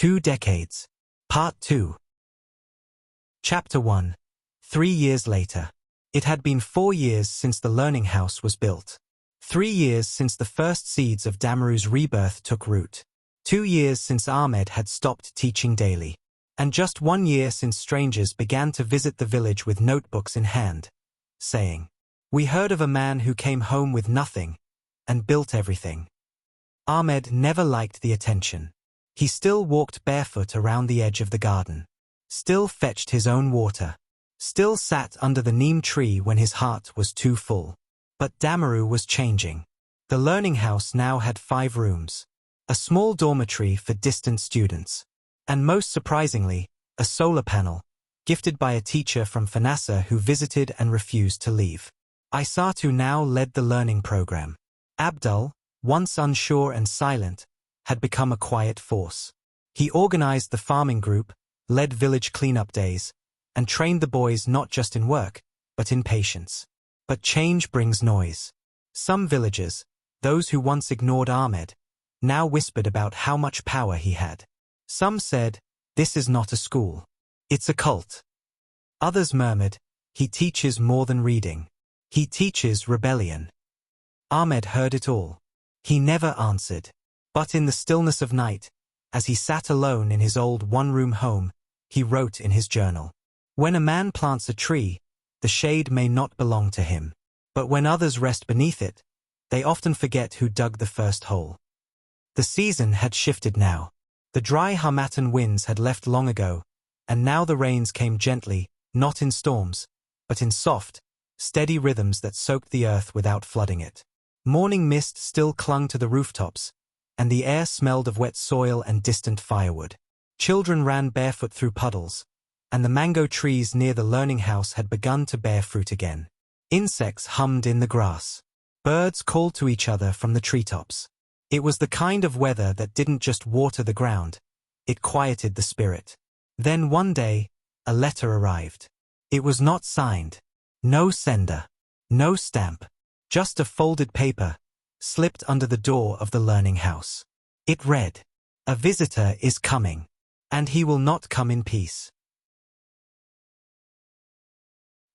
2 decades. Part 2. Chapter 1. 3 years later. It had been 4 years since the learning house was built. 3 years since the first seeds of Damaru's rebirth took root. 2 years since Ahmed had stopped teaching daily. And just 1 year since strangers began to visit the village with notebooks in hand, saying, "We heard of a man who came home with nothing and built everything." Ahmed never liked the attention. He still walked barefoot around the edge of the garden, still fetched his own water, still sat under the neem tree when his heart was too full. But Damaru was changing. The learning house now had 5 rooms, a small dormitory for distant students, and most surprisingly, a solar panel, gifted by a teacher from Fanasa who visited and refused to leave. Isatu now led the learning program. Abdul, once unsure and silent, had become a quiet force. He organized the farming group, led village cleanup days, and trained the boys not just in work, but in patience. But change brings noise. Some villagers, those who once ignored Ahmed, now whispered about how much power he had. Some said, "This is not a school. It's a cult." Others murmured, "He teaches more than reading. He teaches rebellion." Ahmed heard it all. He never answered. But in the stillness of night, as he sat alone in his old one-room home, he wrote in his journal, "When a man plants a tree, the shade may not belong to him. But when others rest beneath it, they often forget who dug the first hole." The season had shifted now. The dry Harmattan winds had left long ago, and now the rains came gently, not in storms, but in soft, steady rhythms that soaked the earth without flooding it. Morning mist still clung to the rooftops, and the air smelled of wet soil and distant firewood. Children ran barefoot through puddles, and the mango trees near the learning house had begun to bear fruit again. Insects hummed in the grass. Birds called to each other from the treetops. It was the kind of weather that didn't just water the ground, it quieted the spirit. Then one day, a letter arrived. It was not signed. No sender. No stamp. Just a folded paper, slipped under the door of the learning house. It read, "A visitor is coming, and he will not come in peace."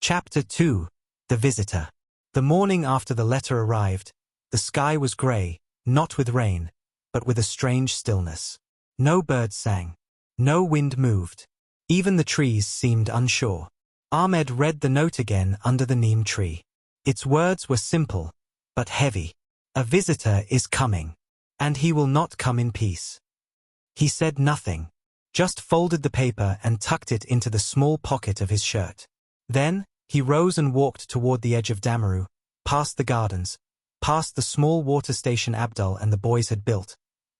Chapter 2. The Visitor. The morning after the letter arrived, the sky was grey, not with rain, but with a strange stillness. No birds sang. No wind moved. Even the trees seemed unsure. Ahmed read the note again under the neem tree. Its words were simple, but heavy. "A visitor is coming, and he will not come in peace." He said nothing, just folded the paper and tucked it into the small pocket of his shirt. Then, he rose and walked toward the edge of Damaru, past the gardens, past the small water station Abdul and the boys had built,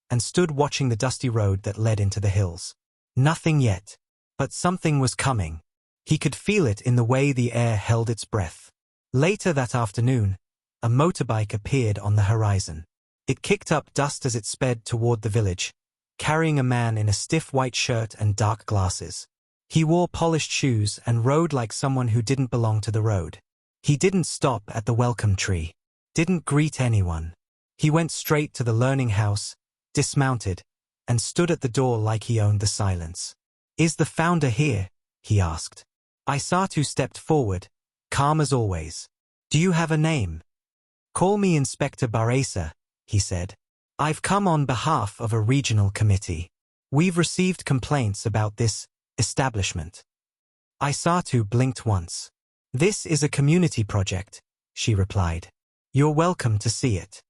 and stood watching the dusty road that led into the hills. Nothing yet, but something was coming. He could feel it in the way the air held its breath. Later that afternoon, a motorbike appeared on the horizon. It kicked up dust as it sped toward the village, carrying a man in a stiff white shirt and dark glasses. He wore polished shoes and rode like someone who didn't belong to the road. He didn't stop at the welcome tree, didn't greet anyone. He went straight to the learning house, dismounted, and stood at the door like he owned the silence. "Is the founder here?" he asked. Isatu stepped forward, calm as always. "Do you have a name?" "Call me Inspector Baresa," he said. "I've come on behalf of a regional committee. We've received complaints about this establishment." Isatu blinked once. "This is a community project," she replied. "You're welcome to see it."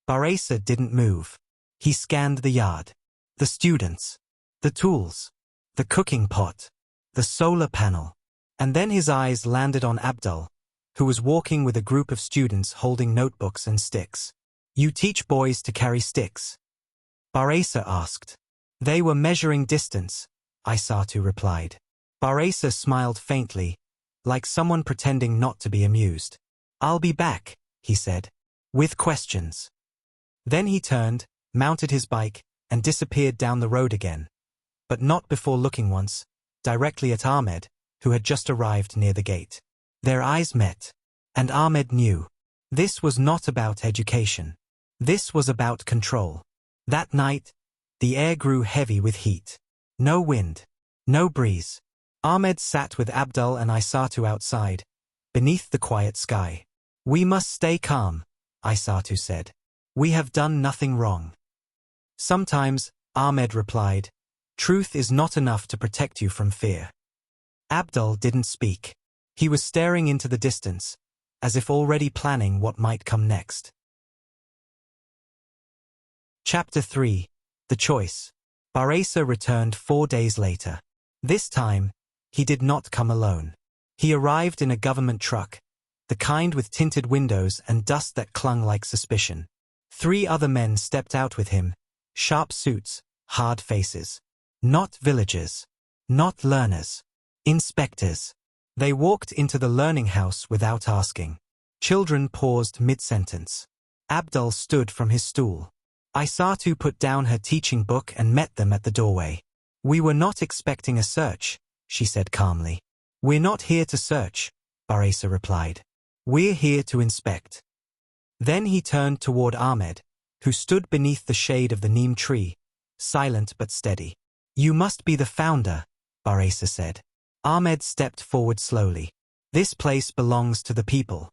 Baresa didn't move. He scanned the yard. The students. The tools. The cooking pot. The solar panel. And then his eyes landed on Abdul, who was walking with a group of students holding notebooks and sticks. "You teach boys to carry sticks?" Baresa asked. "They were measuring distance," Isatu replied. Baresa smiled faintly, like someone pretending not to be amused. "I'll be back," he said, "with questions." Then he turned, mounted his bike, and disappeared down the road again, but not before looking once, directly at Ahmed, who had just arrived near the gate. Their eyes met, and Ahmed knew. This was not about education. This was about control. That night, The air grew heavy with heat. No wind. No breeze. Ahmed sat with Abdul and Isatu outside, beneath the quiet sky. "We must stay calm," Isatu said. "We have done nothing wrong." "Sometimes," Ahmed replied, "truth is not enough to protect you from fear." Abdul didn't speak. He was staring into the distance, as if already planning what might come next. Chapter 3. The Choice. Baresa returned 4 days later. This time, he did not come alone. He arrived in a government truck, the kind with tinted windows and dust that clung like suspicion. 3 other men stepped out with him, sharp suits, hard faces. Not villagers. Not learners. Inspectors. They walked into the learning house without asking. Children paused mid-sentence. Abdul stood from his stool. Isatu put down her teaching book and met them at the doorway. "We were not expecting a search," she said calmly. "We're not here to search," Baresa replied. "We're here to inspect." Then he turned toward Ahmed, who stood beneath the shade of the neem tree, silent but steady. "You must be the founder," Baresa said. Ahmed stepped forward slowly. "This place belongs to the people."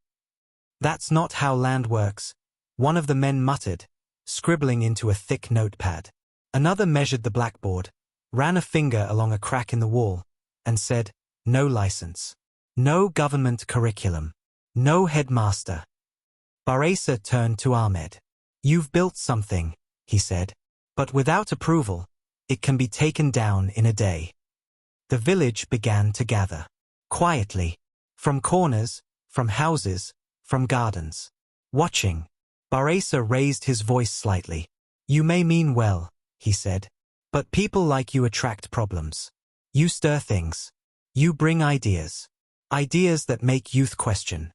"That's not how land works," one of the men muttered, scribbling into a thick notepad. Another measured the blackboard, ran a finger along a crack in the wall, and said, "No license. No government curriculum. No headmaster." Baresa turned to Ahmed. "You've built something," he said. "But without approval, it can be taken down in a day." The village began to gather. Quietly. From corners, from houses, from gardens. Watching. Baresa raised his voice slightly. "You may mean well," he said. "But people like you attract problems. You stir things. You bring ideas. Ideas that make youth question."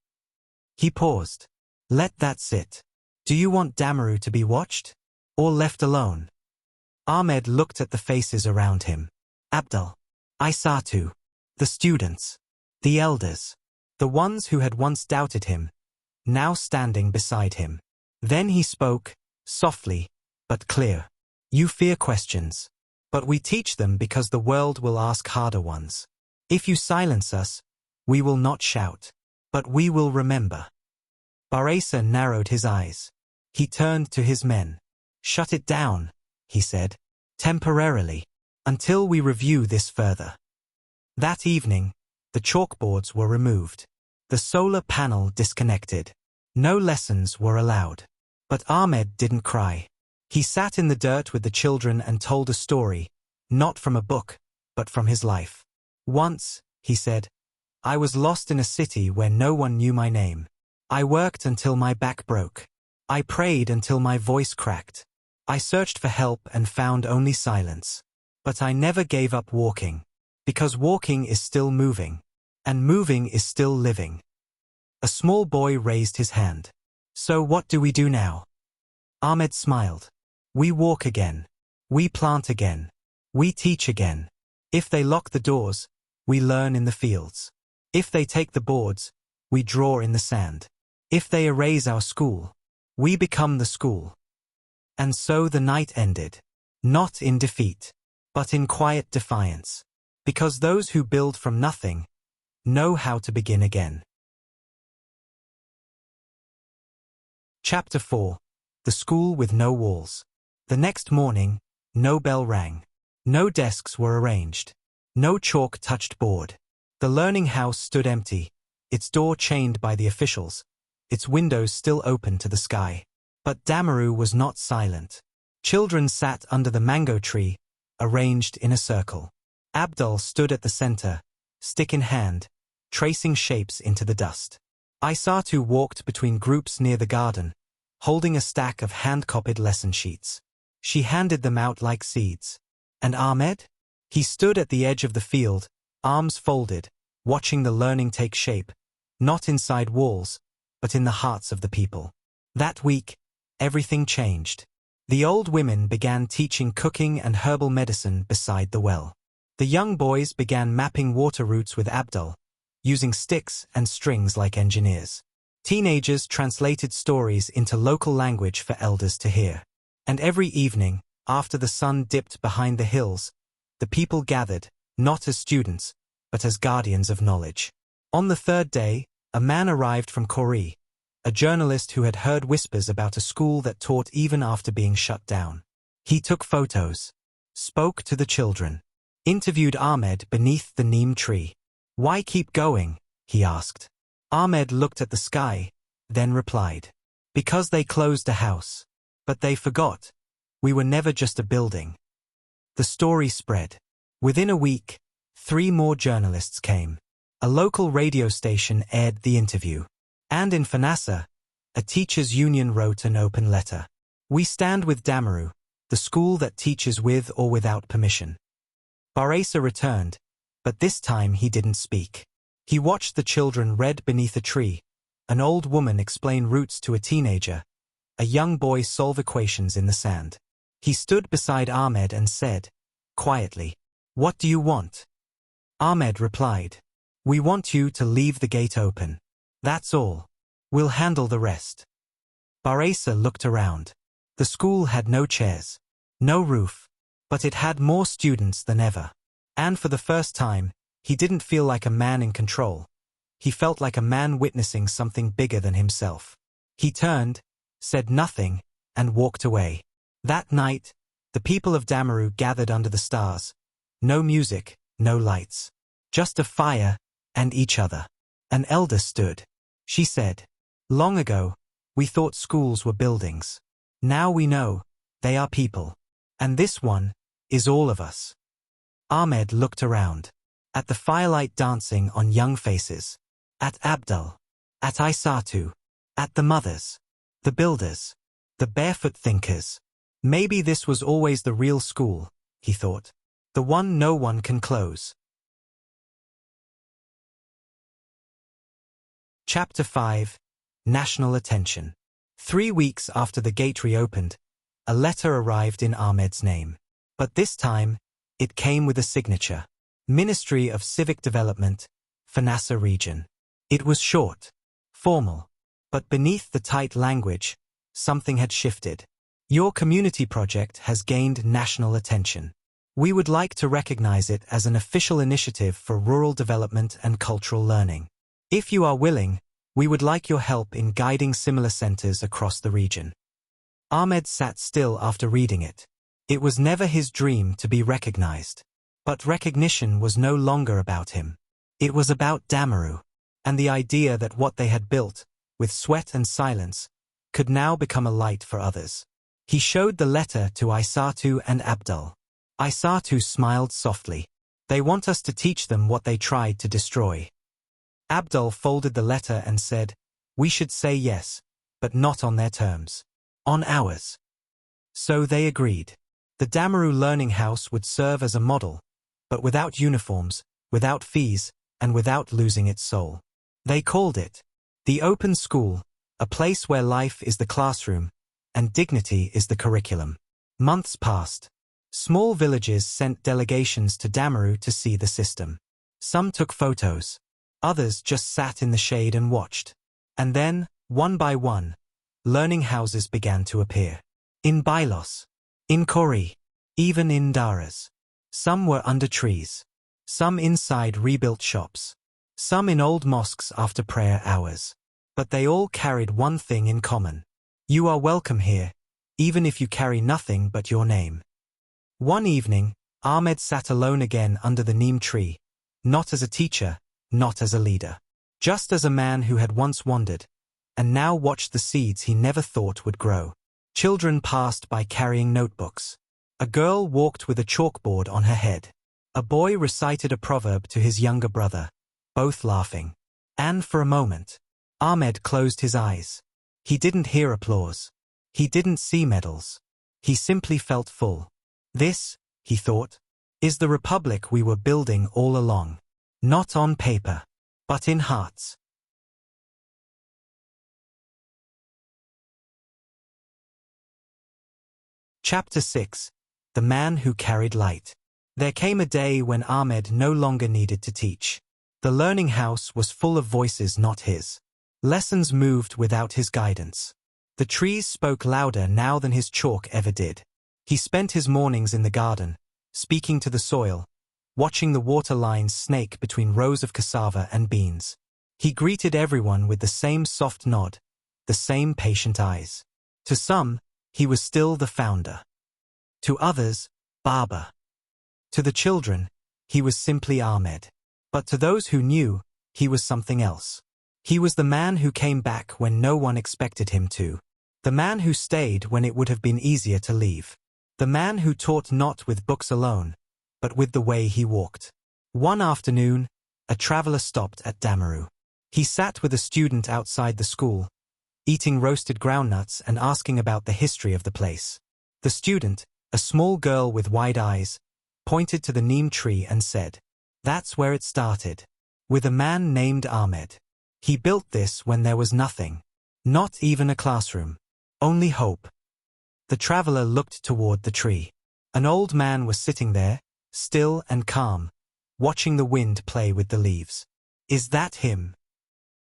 He paused. "Let that sit. Do you want Damaru to be watched? Or left alone?" Ahmed looked at the faces around him. Abdul. Isatu. The students. The elders. The ones who had once doubted him, now standing beside him. Then he spoke, softly, but clear. "You fear questions. But we teach them because the world will ask harder ones. If you silence us, we will not shout. But we will remember." Baresa narrowed his eyes. He turned to his men. "Shut it down," he said. "Temporarily. Until we review this further." That evening, the chalkboards were removed. The solar panel disconnected. No lessons were allowed. But Ahmed didn't cry. He sat in the dirt with the children and told a story, not from a book, but from his life. "Once," he said, "I was lost in a city where no one knew my name. I worked until my back broke. I prayed until my voice cracked. I searched for help and found only silence. But I never gave up walking. Because walking is still moving. And moving is still living." A small boy raised his hand. "So what do we do now?" Ahmed smiled. "We walk again. We plant again. We teach again. If they lock the doors, we learn in the fields. If they take the boards, we draw in the sand. If they erase our school, we become the school." And so the night ended. Not in defeat, but in quiet defiance. Because those who build from nothing know how to begin again. Chapter 4. The School with No Walls. The next morning, no bell rang. No desks were arranged. No chalk touched board. The learning house stood empty, its door chained by the officials, its windows still open to the sky. But Damaru was not silent. Children sat under the mango tree, arranged in a circle. Abdul stood at the center, stick in hand, tracing shapes into the dust. Isatu walked between groups near the garden, holding a stack of hand-copied lesson sheets. She handed them out like seeds. And Ahmed? He stood at the edge of the field, arms folded, watching the learning take shape, not inside walls, but in the hearts of the people. That week, everything changed. The old women began teaching cooking and herbal medicine beside the well. The young boys began mapping water routes with Abdul, using sticks and strings like engineers. Teenagers translated stories into local language for elders to hear. And every evening, after the sun dipped behind the hills, the people gathered, not as students, but as guardians of knowledge. On the third day, a man arrived from Kori, a journalist who had heard whispers about a school that taught even after being shut down. He took photos, spoke to the children, interviewed Ahmed beneath the neem tree. "Why keep going?" he asked. Ahmed looked at the sky, then replied, "Because they closed the house. But they forgot. We were never just a building." The story spread. Within a week, 3 more journalists came. A local radio station aired the interview. And in Fanasa, a teachers' union wrote an open letter. "We stand with Damaru, the school that teaches with or without permission." Baresa returned, but this time he didn't speak. He watched the children read beneath a tree, an old woman explain roots to a teenager, a young boy solve equations in the sand. He stood beside Ahmed and said, quietly, "What do you want?" Ahmed replied, "We want you to leave the gate open. That's all. We'll handle the rest." Baresa looked around. The school had no chairs, no roof, but it had more students than ever. And for the first time, he didn't feel like a man in control. He felt like a man witnessing something bigger than himself. He turned, said nothing, and walked away. That night, the people of Damaru gathered under the stars. No music, no lights. Just a fire, and each other. An elder stood. She said, "Long ago, we thought schools were buildings. Now we know, they are people. And this one is all of us." Ahmed looked around. At the firelight dancing on young faces. At Abdul. At Isatu. At the mothers. The builders. The barefoot thinkers. Maybe this was always the real school, he thought. The one no one can close. Chapter 5. National Attention. 3 weeks after the gate reopened, a letter arrived in Ahmed's name. But this time, it came with a signature. Ministry of Civic Development, Fanasa Region. It was short, formal, but beneath the tight language, something had shifted. Your community project has gained national attention. We would like to recognize it as an official initiative for rural development and cultural learning. If you are willing, we would like your help in guiding similar centers across the region. Ahmed sat still after reading it. It was never his dream to be recognized. But recognition was no longer about him. It was about Damaru, and the idea that what they had built, with sweat and silence, could now become a light for others. He showed the letter to Isatu and Abdul. Isatu smiled softly. "They want us to teach them what they tried to destroy." Abdul folded the letter and said, "We should say yes, but not on their terms. On ours." So they agreed. The Damaru Learning House would serve as a model, but without uniforms, without fees, and without losing its soul. They called it the Open School, a place where life is the classroom, and dignity is the curriculum. Months passed. Small villages sent delegations to Damaru to see the system. Some took photos. Others just sat in the shade and watched. And then, one by one, learning houses began to appear. In Bailos. In Kori. Even in Daras. Some were under trees. Some inside rebuilt shops. Some in old mosques after prayer hours. But they all carried one thing in common. You are welcome here, even if you carry nothing but your name. One evening, Ahmed sat alone again under the neem tree, not as a teacher, not as a leader. Just as a man who had once wandered, and now watched the seeds he never thought would grow. Children passed by carrying notebooks. A girl walked with a chalkboard on her head. A boy recited a proverb to his younger brother, both laughing. And for a moment, Ahmed closed his eyes. He didn't hear applause. He didn't see medals. He simply felt full. This, he thought, is the republic we were building all along. Not on paper, but in hearts. Chapter 6. The Man Who Carried Light. There came a day when Ahmed no longer needed to teach. The learning house was full of voices not his. Lessons moved without his guidance. The trees spoke louder now than his chalk ever did. He spent his mornings in the garden, speaking to the soil, watching the water lines snake between rows of cassava and beans. He greeted everyone with the same soft nod, the same patient eyes. To some, he was still the founder. To others, Baba. To the children, he was simply Ahmed. But to those who knew, he was something else. He was the man who came back when no one expected him to. The man who stayed when it would have been easier to leave. The man who taught not with books alone, but with the way he walked. One afternoon, a traveler stopped at Damaru. He sat with a student outside the school, eating roasted groundnuts and asking about the history of the place. The student, a small girl with wide eyes, pointed to the neem tree and said, "That's where it started. With a man named Ahmed. He built this when there was nothing. Not even a classroom. Only hope." The traveler looked toward the tree. An old man was sitting there, still and calm, watching the wind play with the leaves. "Is that him?"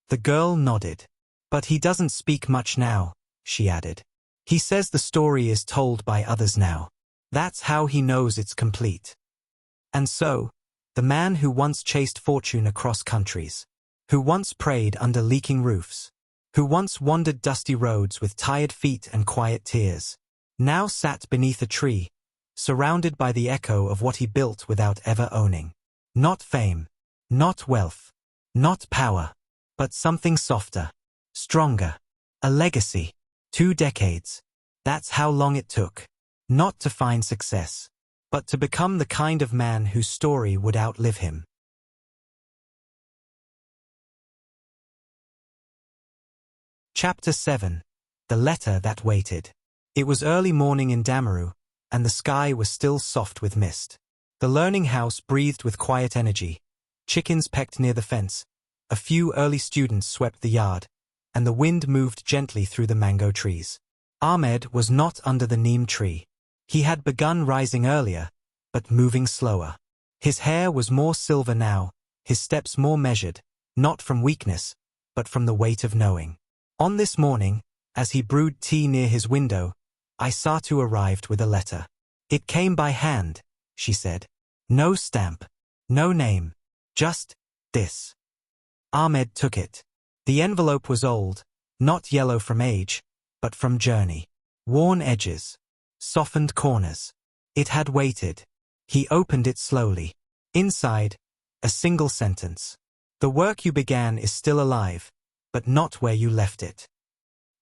The girl nodded. "But he doesn't speak much now," she added. "He says the story is told by others now. That's how he knows it's complete." And so, the man who once chased fortune across countries, who once prayed under leaking roofs, who once wandered dusty roads with tired feet and quiet tears, now sat beneath a tree, surrounded by the echo of what he built without ever owning. Not fame, not wealth, not power, but something softer, stronger. A legacy. 2 decades. That's how long it took. Not to find success, but to become the kind of man whose story would outlive him. Chapter 7. The Letter That Waited. It was early morning in Damaru, and the sky was still soft with mist. The learning house breathed with quiet energy. Chickens pecked near the fence, a few early students swept the yard, and the wind moved gently through the mango trees. Ahmed was not under the neem tree. He had begun rising earlier, but moving slower. His hair was more silver now, his steps more measured, not from weakness, but from the weight of knowing. On this morning, as he brewed tea near his window, Isatu arrived with a letter. "It came by hand," she said. "No stamp, no name, just this." Ahmed took it. The envelope was old, not yellow from age, but from journey. Worn edges, softened corners. It had waited. He opened it slowly. Inside, a single sentence. "The work you began is still alive, but not where you left it."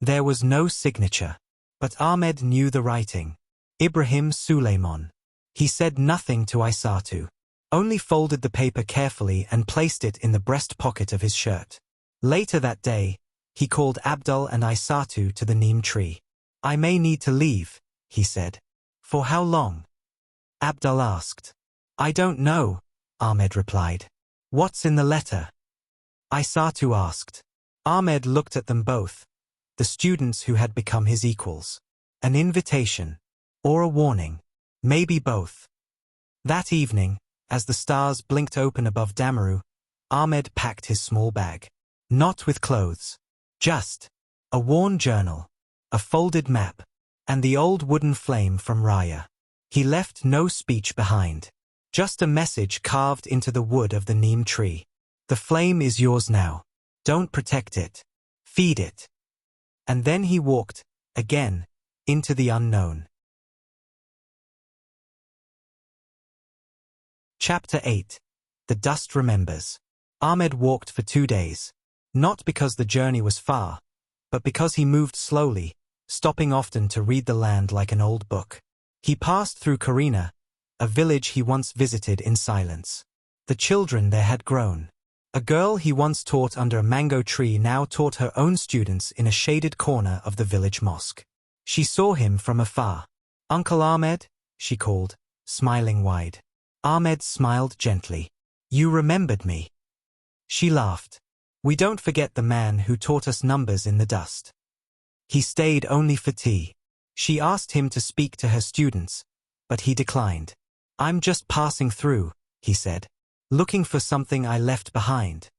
There was no signature, but Ahmed knew the writing. Ibrahim Suleiman. He said nothing to Isatu, only folded the paper carefully and placed it in the breast pocket of his shirt. Later that day, he called Abdul and Isatu to the neem tree. "I may need to leave," he said. "For how long?" Abdul asked. "I don't know," Ahmed replied. "What's in the letter?" Isatu asked. Ahmed looked at them both, the students who had become his equals. An invitation, or a warning, maybe both. That evening, as the stars blinked open above Damaru, Ahmed packed his small bag. Not with clothes. Just a worn journal, a folded map, and the old wooden flame from Raya. He left no speech behind. Just a message carved into the wood of the neem tree. "The flame is yours now. Don't protect it. Feed it." And then he walked, again, into the unknown. Chapter 8. The Dust Remembers. Ahmed walked for 2 days. Not because the journey was far, but because he moved slowly, stopping often to read the land like an old book. He passed through Karina, a village he once visited in silence. The children there had grown. A girl he once taught under a mango tree now taught her own students in a shaded corner of the village mosque. She saw him from afar. "Uncle Ahmed," she called, smiling wide. Ahmed smiled gently. "You remembered me." She laughed. "We don't forget the man who taught us numbers in the dust." He stayed only for tea. She asked him to speak to her students, but he declined. "I'm just passing through," he said, "looking for something I left behind."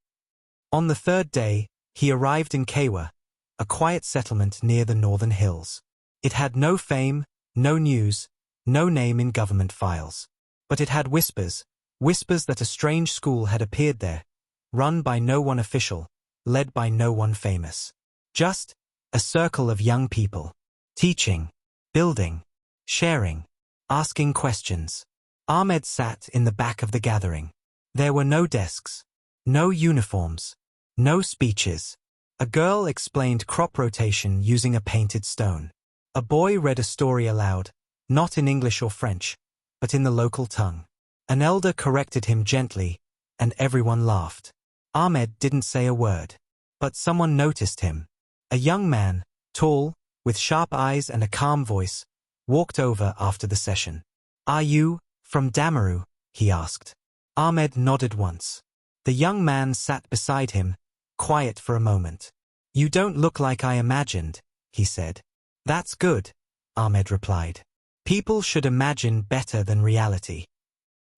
On the 3rd day, he arrived in Kawa, a quiet settlement near the northern hills. It had no fame, no news, no name in government files. But it had whispers, whispers that a strange school had appeared there, run by no one official, led by no one famous. Just a circle of young people, teaching, building, sharing, asking questions. Ahmed sat in the back of the gathering. There were no desks, no uniforms, no speeches. A girl explained crop rotation using a painted stone. A boy read a story aloud, not in English or French, but in the local tongue. An elder corrected him gently, and everyone laughed. Ahmed didn't say a word. But someone noticed him. A young man, tall, with sharp eyes and a calm voice, walked over after the session. "Are you from Damaru?" he asked. Ahmed nodded once. The young man sat beside him, quiet for a moment. "You don't look like I imagined," he said. "That's good," Ahmed replied. "People should imagine better than reality."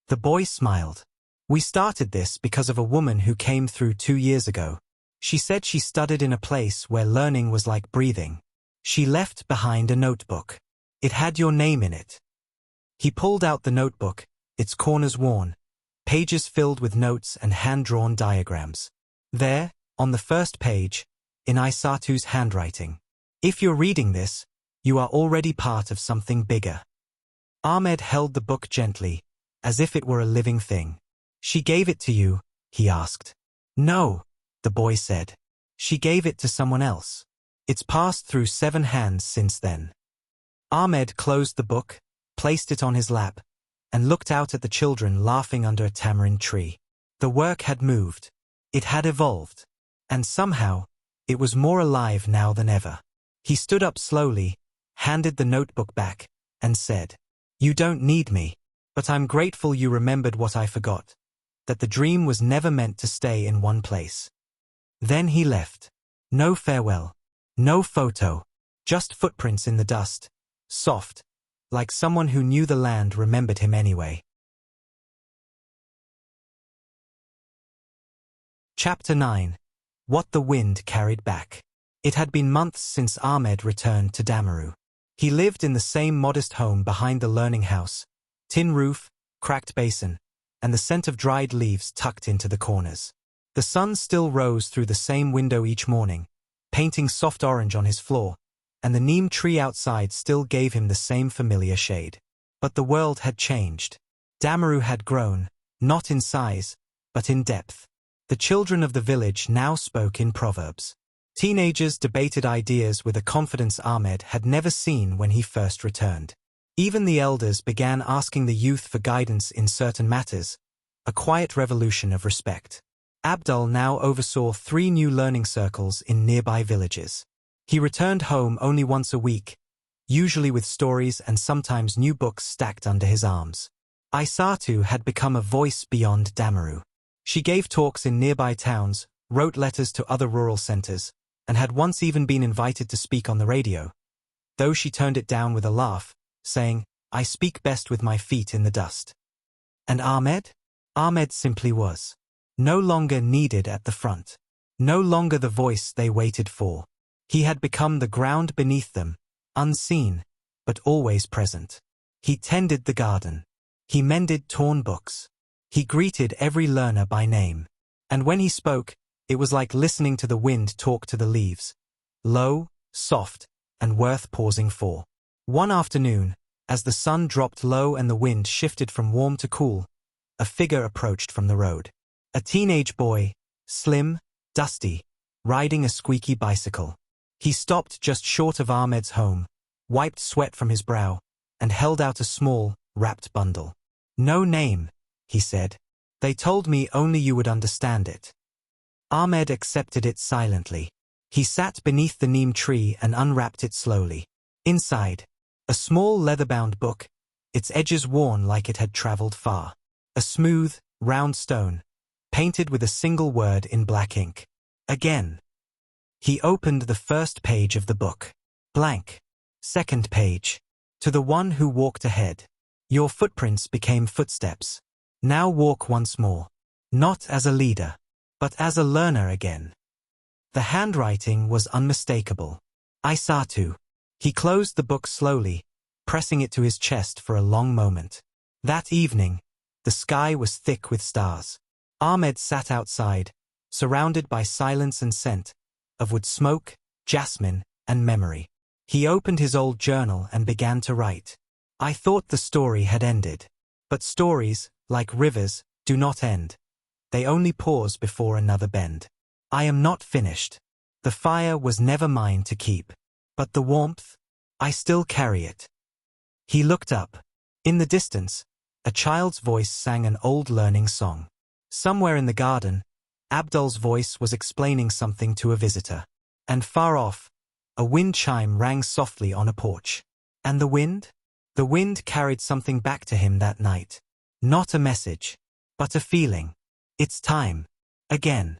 The boy smiled. "We started this because of a woman who came through 2 years ago. She said she studied in a place where learning was like breathing. She left behind a notebook. It had your name in it." He pulled out the notebook, its corners worn, pages filled with notes and hand-drawn diagrams. There, on the first page, in Isatu's handwriting. "If you're reading this, you are already part of something bigger." Ahmed held the book gently, as if it were a living thing. "She gave it to you?" he asked. "No," the boy said. "She gave it to someone else. It's passed through 7 hands since then." Ahmed closed the book, placed it on his lap, and looked out at the children laughing under a tamarind tree. The work had moved. It had evolved. And somehow, it was more alive now than ever. He stood up slowly, handed the notebook back, and said, "You don't need me, but I'm grateful you remembered what I forgot, that the dream was never meant to stay in one place." Then he left. No farewell. No photo. Just footprints in the dust. Soft. Like someone who knew the land remembered him anyway. Chapter 9. What the Wind Carried Back. It had been months since Ahmed returned to Damaru. He lived in the same modest home behind the learning house, tin roof, cracked basin, and the scent of dried leaves tucked into the corners. The sun still rose through the same window each morning, painting soft orange on his floor, and the neem tree outside still gave him the same familiar shade. But the world had changed. Damaru had grown, not in size, but in depth. The children of the village now spoke in proverbs. Teenagers debated ideas with a confidence Ahmed had never seen when he first returned. Even the elders began asking the youth for guidance in certain matters, a quiet revolution of respect. Abdul now oversaw 3 new learning circles in nearby villages. He returned home only once a week, usually with stories and sometimes new books stacked under his arms. Isatu had become a voice beyond Damaru. She gave talks in nearby towns, wrote letters to other rural centers, and had once even been invited to speak on the radio, though she turned it down with a laugh, saying, "I speak best with my feet in the dust." And Ahmed? Ahmed simply was. No longer needed at the front. No longer the voice they waited for. He had become the ground beneath them, unseen, but always present. He tended the garden. He mended torn books. He greeted every learner by name. And when he spoke, it was like listening to the wind talk to the leaves. Low, soft, and worth pausing for. One afternoon, as the sun dropped low and the wind shifted from warm to cool, a figure approached from the road. A teenage boy, slim, dusty, riding a squeaky bicycle. He stopped just short of Ahmed's home, wiped sweat from his brow, and held out a small, wrapped bundle. "No name," he said. "They told me only you would understand it." Ahmed accepted it silently. He sat beneath the neem tree and unwrapped it slowly. Inside, a small leather-bound book, its edges worn like it had traveled far. A smooth, round stone, painted with a single word in black ink. Again. He opened the first page of the book. Blank. Second page. To the one who walked ahead. Your footprints became footsteps. Now walk once more. Not as a leader, but as a learner again. The handwriting was unmistakable. Isatu. He closed the book slowly, pressing it to his chest for a long moment. That evening, the sky was thick with stars. Ahmed sat outside, surrounded by silence and scent, of wood smoke, jasmine, and memory. He opened his old journal and began to write. I thought the story had ended. But stories, like rivers, do not end. They only pause before another bend. I am not finished. The fire was never mine to keep. But the warmth, I still carry it. He looked up. In the distance, a child's voice sang an old learning song. Somewhere in the garden, Abdul's voice was explaining something to a visitor. And far off, a wind chime rang softly on a porch. And the wind? The wind carried something back to him that night. Not a message, but a feeling. It's time. Again.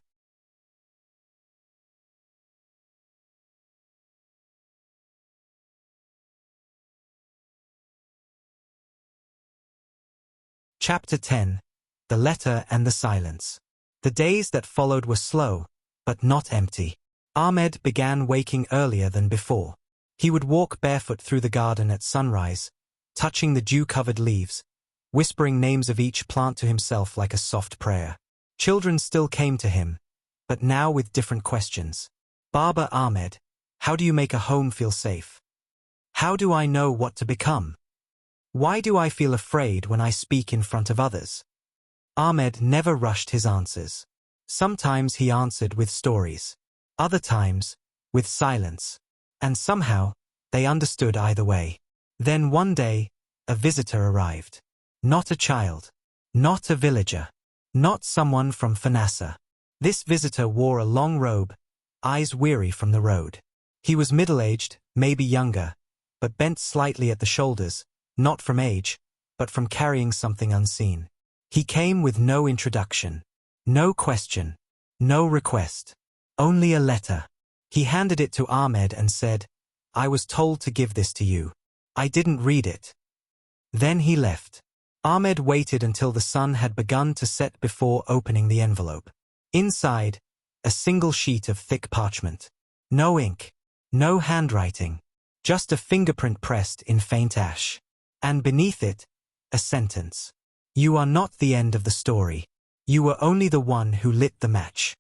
Chapter 10. The Letter and the Silence. The days that followed were slow, but not empty. Ahmed began waking earlier than before. He would walk barefoot through the garden at sunrise, touching the dew-covered leaves, whispering names of each plant to himself like a soft prayer. Children still came to him, but now with different questions. Baba Ahmed, how do you make a home feel safe? How do I know what to become? Why do I feel afraid when I speak in front of others? Ahmed never rushed his answers. Sometimes he answered with stories. Other times, with silence. And somehow, they understood either way. Then one day, a visitor arrived. Not a child. Not a villager. Not someone from Fanassa. This visitor wore a long robe, eyes weary from the road. He was middle-aged, maybe younger, but bent slightly at the shoulders, not from age, but from carrying something unseen. He came with no introduction, no question, no request, only a letter. He handed it to Ahmed and said, I was told to give this to you. I didn't read it. Then he left. Ahmed waited until the sun had begun to set before opening the envelope. Inside, a single sheet of thick parchment. No ink, no handwriting, just a fingerprint pressed in faint ash. And beneath it, a sentence. You are not the end of the story. You were only the one who lit the match.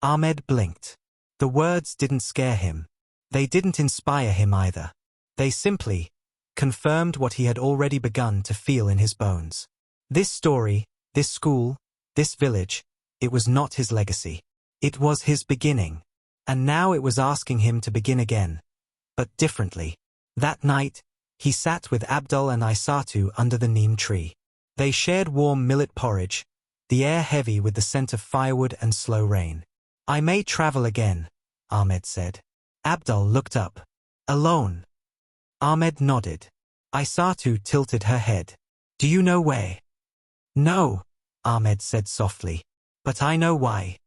Ahmed blinked. The words didn't scare him. They didn't inspire him either. They simply confirmed what he had already begun to feel in his bones. This story, this school, this village, it was not his legacy. It was his beginning. And now it was asking him to begin again. But differently. That night, he sat with Abdul and Isatu under the neem tree. They shared warm millet porridge, the air heavy with the scent of firewood and slow rain. I may travel again, Ahmed said. Abdul looked up. Alone? Ahmed nodded. Isatu tilted her head. Do you know where? No, Ahmed said softly. But I know why.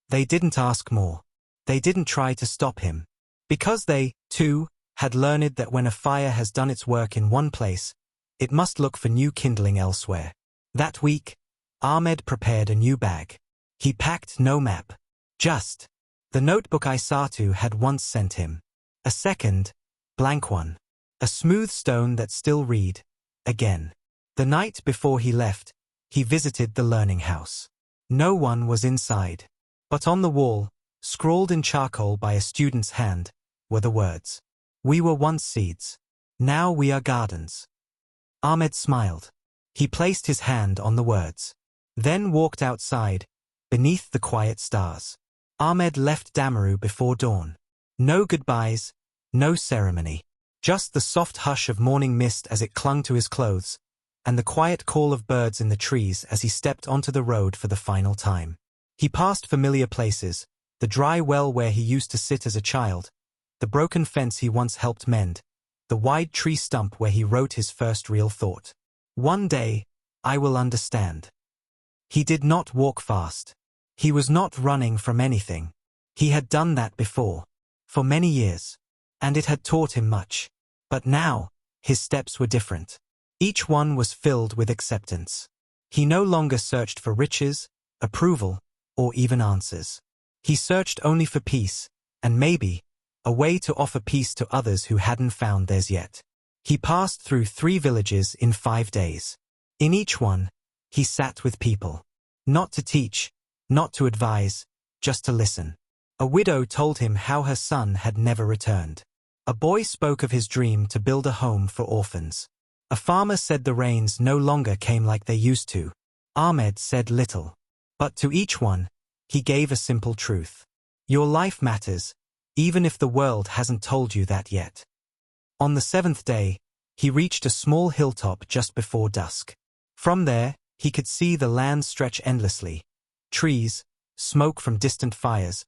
They didn't ask more. They didn't try to stop him. Because they, too, had learned that when a fire has done its work in one place, it must look for new kindling elsewhere. That week, Ahmed prepared a new bag. He packed no map. Just the notebook Isatu had once sent him. A second, blank one. A smooth stone that still read, again. The night before he left, he visited the learning house. No one was inside. But on the wall, scrawled in charcoal by a student's hand, were the words. We were once seeds. Now we are gardens. Ahmed smiled. He placed his hand on the words. Then walked outside, beneath the quiet stars. Ahmed left Damaru before dawn. No goodbyes, no ceremony. Just the soft hush of morning mist as it clung to his clothes, and the quiet call of birds in the trees as he stepped onto the road for the final time. He passed familiar places, the dry well where he used to sit as a child, the broken fence he once helped mend, the wide tree stump where he wrote his first real thought. One day, I will understand. He did not walk fast. He was not running from anything. He had done that before. For many years. And it had taught him much. But now, his steps were different. Each one was filled with acceptance. He no longer searched for riches, approval, or even answers. He searched only for peace, and maybe, a way to offer peace to others who hadn't found theirs yet. He passed through 3 villages in 5 days. In each one, he sat with people. Not to teach, not to advise, just to listen. A widow told him how her son had never returned. A boy spoke of his dream to build a home for orphans. A farmer said the rains no longer came like they used to. Ahmed said little. But to each one, he gave a simple truth. Your life matters, even if the world hasn't told you that yet. On the 7th day, he reached a small hilltop just before dusk. From there, he could see the land stretch endlessly. Trees, smoke from distant fires,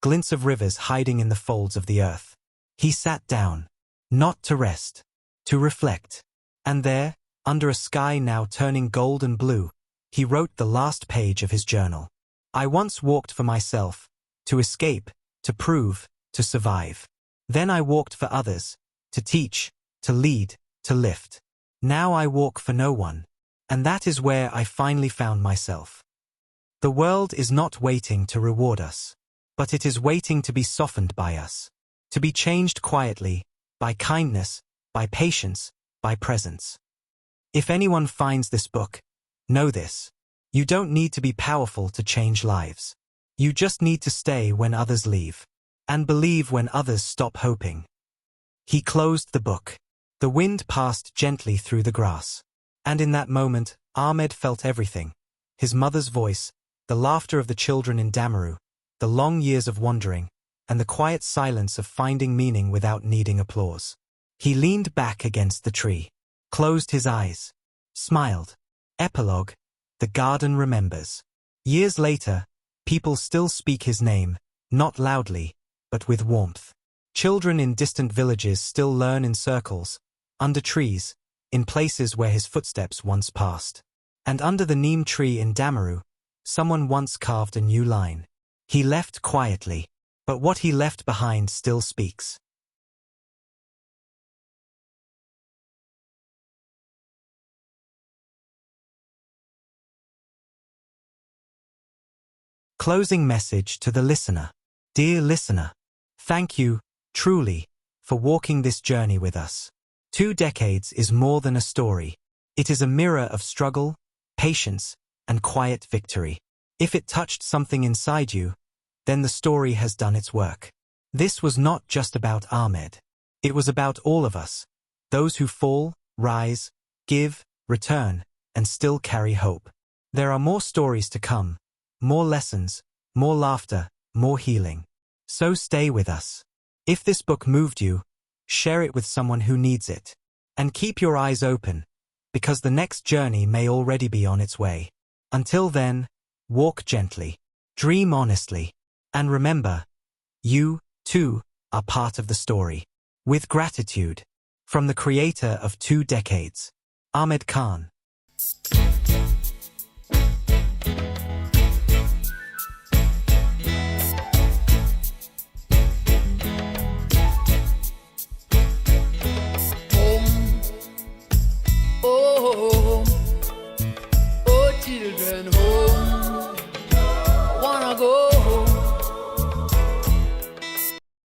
glints of rivers hiding in the folds of the earth. He sat down, not to rest, to reflect. And there, under a sky now turning gold and blue, he wrote the last page of his journal. I once walked for myself, to escape, to prove, to survive. Then I walked for others, to teach, to lead, to lift. Now I walk for no one. And that is where I finally found myself. The world is not waiting to reward us, but it is waiting to be softened by us, to be changed quietly, by kindness, by patience, by presence. If anyone finds this book, know this. You don't need to be powerful to change lives. You just need to stay when others leave, and believe when others stop hoping. He closed the book. The wind passed gently through the grass. And in that moment, Ahmed felt everything. His mother's voice, the laughter of the children in Damaru, the long years of wandering, and the quiet silence of finding meaning without needing applause. He leaned back against the tree, closed his eyes, smiled. Epilogue, the garden remembers. Years later, people still speak his name, not loudly, but with warmth. Children in distant villages still learn in circles, under trees, in places where his footsteps once passed. And under the neem tree in Damaru, someone once carved a new line. He left quietly, but what he left behind still speaks. Closing message to the listener. Dear listener, thank you, truly, for walking this journey with us. 2 decades is more than a story. It is a mirror of struggle, patience, and quiet victory. If it touched something inside you, then the story has done its work. This was not just about Ahmed. It was about all of us, those who fall, rise, give, return, and still carry hope. There are more stories to come, more lessons, more laughter, more healing. So stay with us. If this book moved you, share it with someone who needs it. And keep your eyes open, because the next journey may already be on its way. Until then, walk gently, dream honestly, and remember, you, too, are part of the story. With gratitude. From the creator of 2 decades, Ahmed Khan. Children, home.